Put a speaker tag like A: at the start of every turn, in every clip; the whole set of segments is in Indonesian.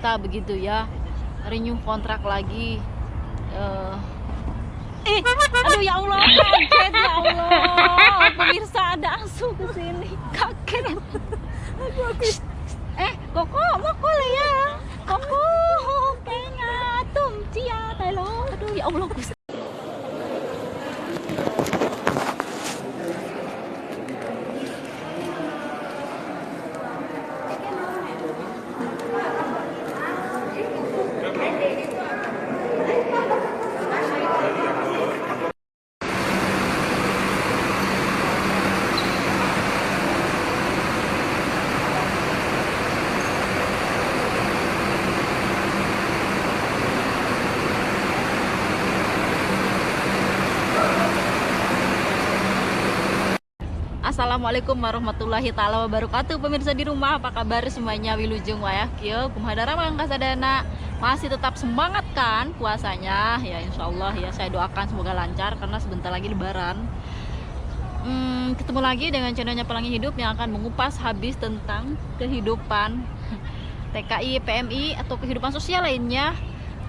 A: kita begitu ya, renew kontrak lagi. Aduh ya Allah, kaget ya Allah, pemirsa ada asu ke sini, kaget. Koko mau kole ya, koko kayaknya tum cia telo. Aduh ya Allah, Gusti. Assalamualaikum warahmatullahi taala wabarakatuh. Pemirsa di rumah, apa kabar semuanya? Wilujeng wayah kieu kumaha mangkasadana, masih tetap semangat kan puasanya ya? Insyaallah ya, saya doakan semoga lancar karena sebentar lagi lebaran. Ketemu lagi dengan channelnya Pelangi Hidup yang akan mengupas habis tentang kehidupan TKI, PMI atau kehidupan sosial lainnya.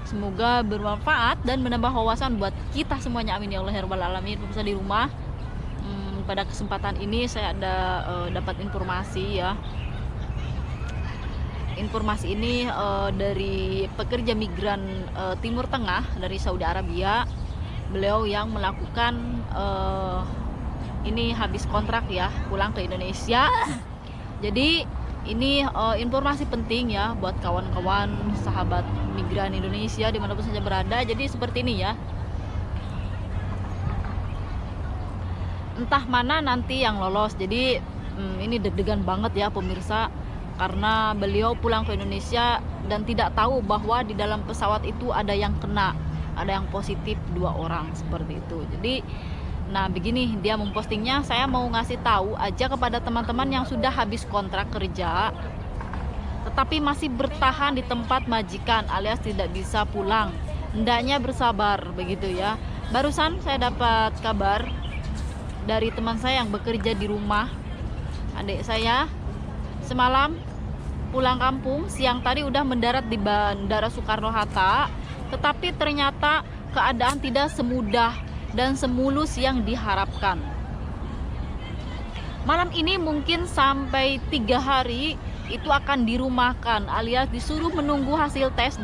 A: Semoga bermanfaat dan menambah wawasan buat kita semuanya, amin ya Allah ya rabbal alamin. Pemirsa di rumah, pada kesempatan ini saya ada dapat informasi ya. Informasi ini dari pekerja migran Timur Tengah dari Saudi Arabia. Beliau yang melakukan ini habis kontrak ya, pulang ke Indonesia. Jadi ini informasi penting ya buat kawan-kawan sahabat migran Indonesia dimanapun saja berada. Jadi seperti ini ya, entah mana nanti yang lolos. Jadi ini deg-degan banget ya pemirsa, karena beliau pulang ke Indonesia dan tidak tahu bahwa di dalam pesawat itu ada yang kena, ada yang positif 2 orang seperti itu. Jadi nah begini dia mempostingnya, saya mau ngasih tahu aja kepada teman-teman yang sudah habis kontrak kerja tetapi masih bertahan di tempat majikan alias tidak bisa pulang, hendaknya bersabar begitu ya. Barusan saya dapat kabar dari teman saya yang bekerja di rumah. Adik saya semalam pulang kampung, siang tadi udah mendarat di Bandara Soekarno-Hatta, tetapi ternyata keadaan tidak semudah dan semulus yang diharapkan. Malam ini mungkin sampai 3 hari itu akan dirumahkan alias disuruh menunggu hasil tes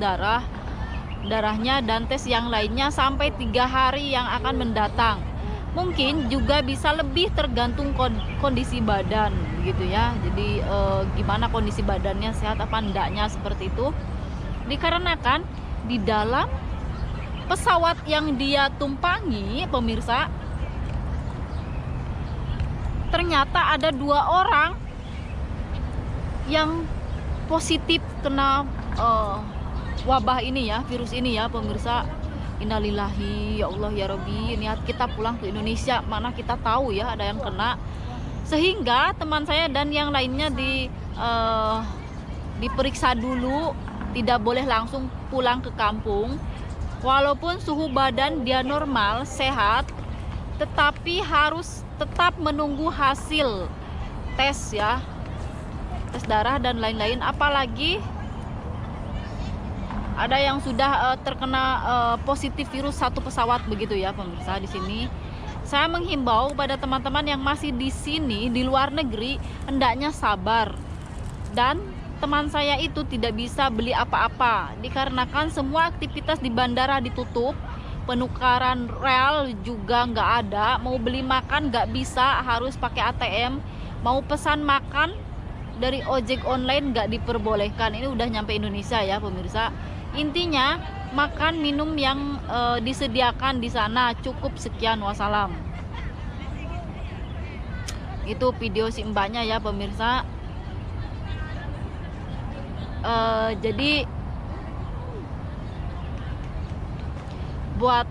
A: darahnya dan tes yang lainnya sampai 3 hari yang akan mendatang. Mungkin juga bisa lebih tergantung kondisi badan gitu ya. Jadi gimana kondisi badannya, sehat apa enggaknya seperti itu. Dikarenakan di dalam pesawat yang dia tumpangi pemirsa, ternyata ada 2 orang yang positif kena wabah ini ya, virus ini ya pemirsa. Innalillahi ya Allah ya Rabbi, niat kita pulang ke Indonesia, mana kita tahu ya ada yang kena. Sehingga teman saya dan yang lainnya diperiksa dulu, tidak boleh langsung pulang ke kampung. Walaupun suhu badan dia normal, sehat, tetapi harus tetap menunggu hasil tes ya, tes darah dan lain-lain. Apalagi ada yang sudah terkena positif virus satu pesawat begitu ya pemirsa. Di sini saya menghimbau pada teman-teman yang masih di sini di luar negeri, hendaknya sabar. Dan teman saya itu tidak bisa beli apa-apa dikarenakan semua aktivitas di bandara ditutup, penukaran real juga nggak ada, mau beli makan nggak bisa, harus pakai ATM, mau pesan makan dari ojek online nggak diperbolehkan. Ini udah nyampe Indonesia ya pemirsa. Intinya makan minum yang disediakan di sana cukup, sekian, wassalam. Itu video si mbaknya ya pemirsa. Jadi buat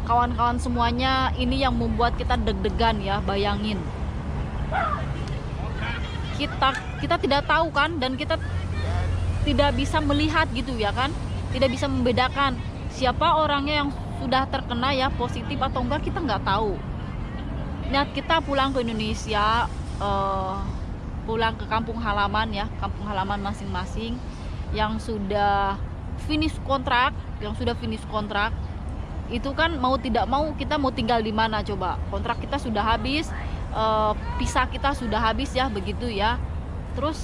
A: kawan-kawan semuanya, ini yang membuat kita deg-degan ya. Bayangin, kita tidak tahu kan, dan kita tidak bisa melihat gitu ya kan, tidak bisa membedakan siapa orangnya yang sudah terkena ya, positif atau enggak, kita nggak tahu. Niat kita pulang ke Indonesia, pulang ke kampung halaman ya, kampung halaman masing-masing yang sudah finish kontrak, itu kan mau tidak mau kita mau tinggal di mana coba? Kontrak kita sudah habis, visa kita sudah habis ya, begitu ya. Terus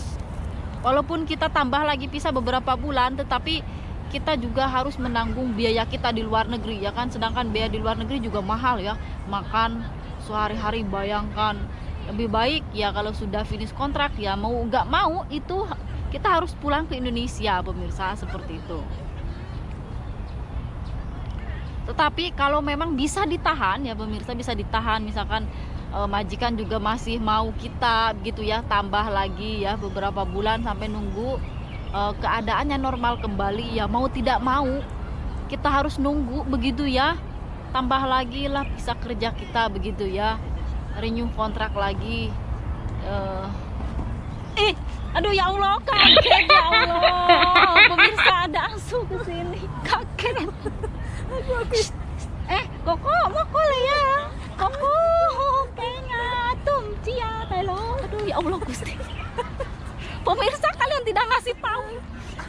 A: walaupun kita tambah lagi visa beberapa bulan, tetapi kita juga harus menanggung biaya kita di luar negeri ya kan, sedangkan biaya di luar negeri juga mahal ya, makan sehari-hari. Bayangkan, lebih baik ya kalau sudah finish kontrak ya mau nggak mau itu kita harus pulang ke Indonesia pemirsa, seperti itu. Tetapi kalau memang bisa ditahan ya pemirsa, bisa ditahan, misalkan majikan juga masih mau kita gitu ya, tambah lagi ya beberapa bulan sampai nunggu keadaannya normal kembali ya, mau tidak mau kita harus nunggu begitu ya, tambah lagi lah visa kerja kita begitu ya, renew kontrak lagi. Aduh ya Allah, kaget ya Allah pemirsa, ada asu kesini, kaget. Koko mau kole ya, koko kayaknya cia telo. Aduh ya Allah Gusti. Pemirsa, kalian tidak ngasih tahu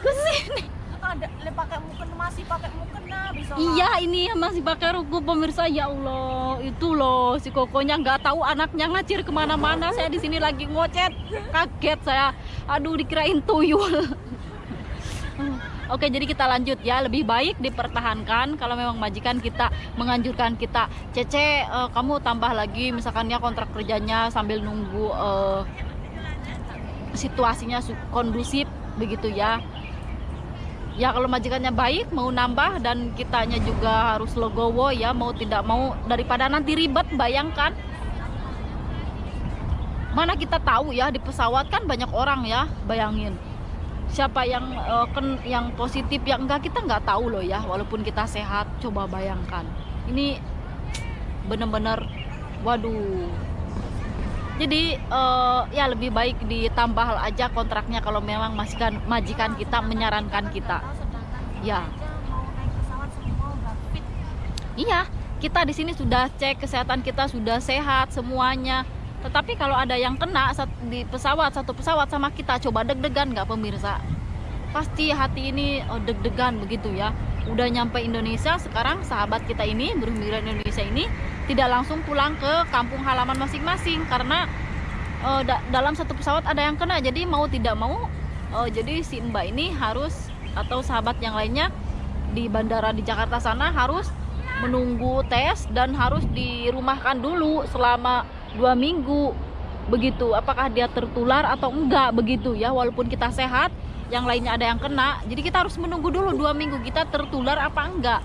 A: ke sini.
B: Ada pakai mukena, masih pakai mukena bisa.
A: Iya, ini masih pakai ruku pemirsa. Ya Allah, itu loh si kokonya nggak tahu anaknya ngacir kemana-mana. Saya di sini lagi ngocet, kaget saya. Aduh, dikirain tuyul. Oke, jadi kita lanjut ya. Lebih baik dipertahankan. Kalau memang majikan kita menganjurkan kita, Cece, kamu tambah lagi misalkan ya kontrak kerjanya sambil nunggu situasinya kondusif begitu ya. Ya kalau majikannya baik mau nambah dan kitanya juga harus legowo ya, mau tidak mau, daripada nanti ribet. Bayangkan, mana kita tahu ya di pesawat kan banyak orang ya, bayangin siapa yang positif yang enggak, kita nggak tahu loh ya, walaupun kita sehat. Coba bayangkan, ini bener-bener waduh. Jadi ya lebih baik ditambah aja kontraknya kalau memang majikan kita menyarankan kita. Ya. Iya, kita di sini sudah cek kesehatan kita, sudah sehat semuanya. Tetapi kalau ada yang kena di pesawat, satu pesawat sama kita, coba deg-degan nggak pemirsa? Pasti hati ini deg-degan begitu ya. Udah nyampe Indonesia, sekarang sahabat kita ini, buruh migran Indonesia ini tidak langsung pulang ke kampung halaman masing-masing karena dalam satu pesawat ada yang kena. Jadi mau tidak mau, jadi si Mbak ini harus, atau sahabat yang lainnya di bandara di Jakarta sana, harus menunggu tes dan harus dirumahkan dulu selama 2 minggu begitu. Apakah dia tertular atau enggak begitu ya, walaupun kita sehat, yang lainnya ada yang kena, jadi kita harus menunggu dulu 2 minggu kita tertular apa enggak.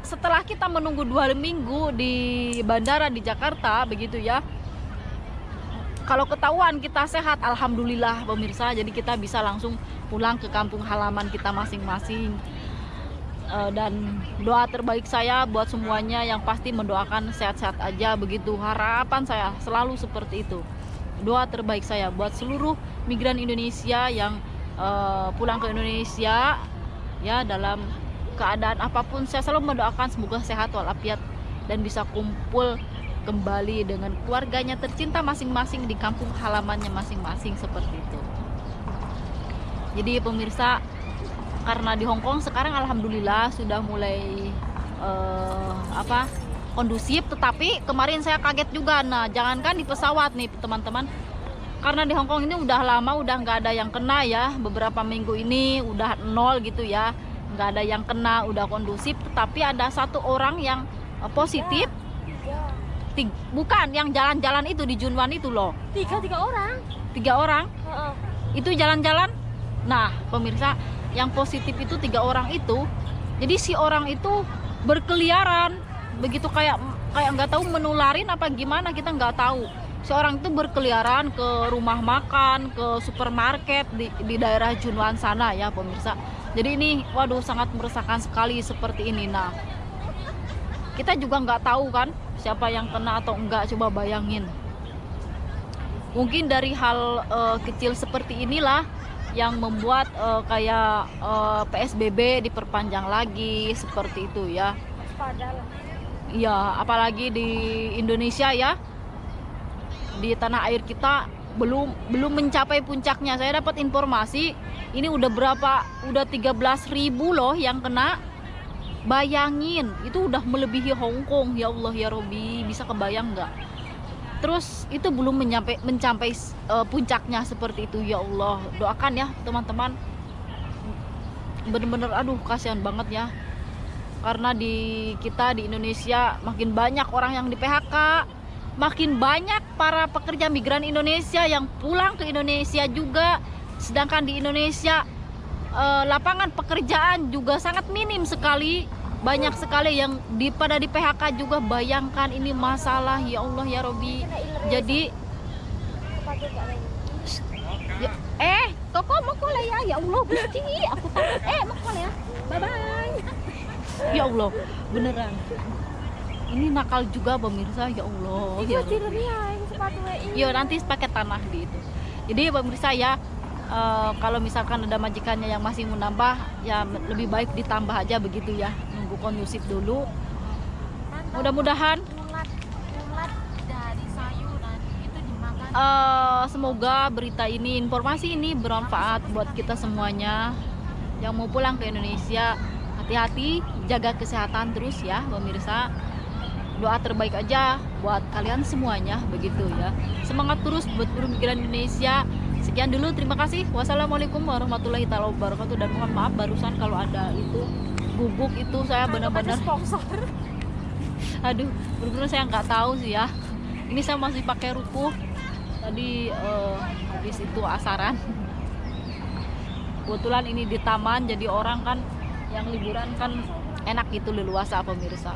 A: Setelah kita menunggu 2 minggu di bandara di Jakarta begitu ya, kalau ketahuan kita sehat, alhamdulillah pemirsa, jadi kita bisa langsung pulang ke kampung halaman kita masing-masing. Dan doa terbaik saya buat semuanya yang pasti mendoakan sehat-sehat aja begitu, harapan saya selalu seperti itu. Doa terbaik saya buat seluruh migran Indonesia yang pulang ke Indonesia ya, dalam keadaan apapun, saya selalu mendoakan semoga sehat walafiat dan bisa kumpul kembali dengan keluarganya tercinta masing-masing di kampung halamannya masing-masing, seperti itu. Jadi pemirsa, karena di Hong Kong sekarang alhamdulillah sudah mulai kondusif, tetapi kemarin saya kaget juga. Nah, jangankan di pesawat nih teman-teman, karena di Hong Kong ini udah lama udah nggak ada yang kena ya, beberapa minggu ini udah 0 gitu ya, nggak ada yang kena, udah kondusif. Tetapi ada 1 orang yang positif. Bukan yang jalan-jalan itu di Junwan itu loh.
B: 3 orang.
A: 3 orang? Itu jalan-jalan. Nah pemirsa, yang positif itu 3 orang itu. Jadi si orang itu berkeliaran begitu, kayak nggak tahu menularin apa gimana, kita nggak tahu. Si orang itu berkeliaran ke rumah makan, ke supermarket di daerah Junwan sana ya pemirsa. Jadi ini waduh sangat meresahkan sekali seperti ini. Nah, kita juga nggak tahu kan siapa yang kena atau enggak, coba bayangin. Mungkin dari hal kecil seperti inilah yang membuat kayak PSBB diperpanjang lagi seperti itu ya. Ya, apalagi di Indonesia ya, di tanah air kita belum mencapai puncaknya. Saya dapat informasi ini udah 13.000 loh yang kena. Bayangin, itu udah melebihi Hong Kong. Ya Allah ya Robi, bisa kebayang nggak? Terus itu belum mencapai puncaknya seperti itu. Ya Allah, doakan ya teman-teman. Bener-bener aduh kasihan banget ya. Karena kita di Indonesia makin banyak orang yang di PHK, makin banyak para pekerja migran Indonesia yang pulang ke Indonesia juga. Sedangkan di Indonesia lapangan pekerjaan juga sangat minim sekali, banyak sekali yang pada di PHK juga. Bayangkan ini masalah, ya Allah ya Robi. Jadi toko mau koleh ya Allah Gusti, aku takut mau koleh ya, bye bye. Ya Allah beneran ini nakal juga pemirsa. Ya Allah ya Robi. Yo nanti pakai tanah di itu. Jadi pemirsa ya, kalau misalkan ada majikannya yang masih mau nambah, ya lebih baik ditambah aja begitu ya, nunggu kondusif dulu. Mudah-mudahan
B: dari sayuran itu dimakan.
A: Semoga berita ini, informasi ini bermanfaat buat kita semuanya yang mau pulang ke Indonesia. Hati-hati, jaga kesehatan terus ya pemirsa. Doa terbaik aja buat kalian semuanya begitu ya. Semangat terus buat buruh migran Indonesia. Sekian dulu, terima kasih. Wassalamualaikum warahmatullahi wabarakatuh. Dan mohon maaf barusan kalau ada itu guguk itu, saya benar-benar
B: sponsor.
A: aduh benar-benar saya nggak tahu sih ya. Ini saya masih pakai rukuh tadi, habis itu asaran. Kebetulan ini di taman, jadi orang kan yang liburan kan enak gitu leluasa pemirsa.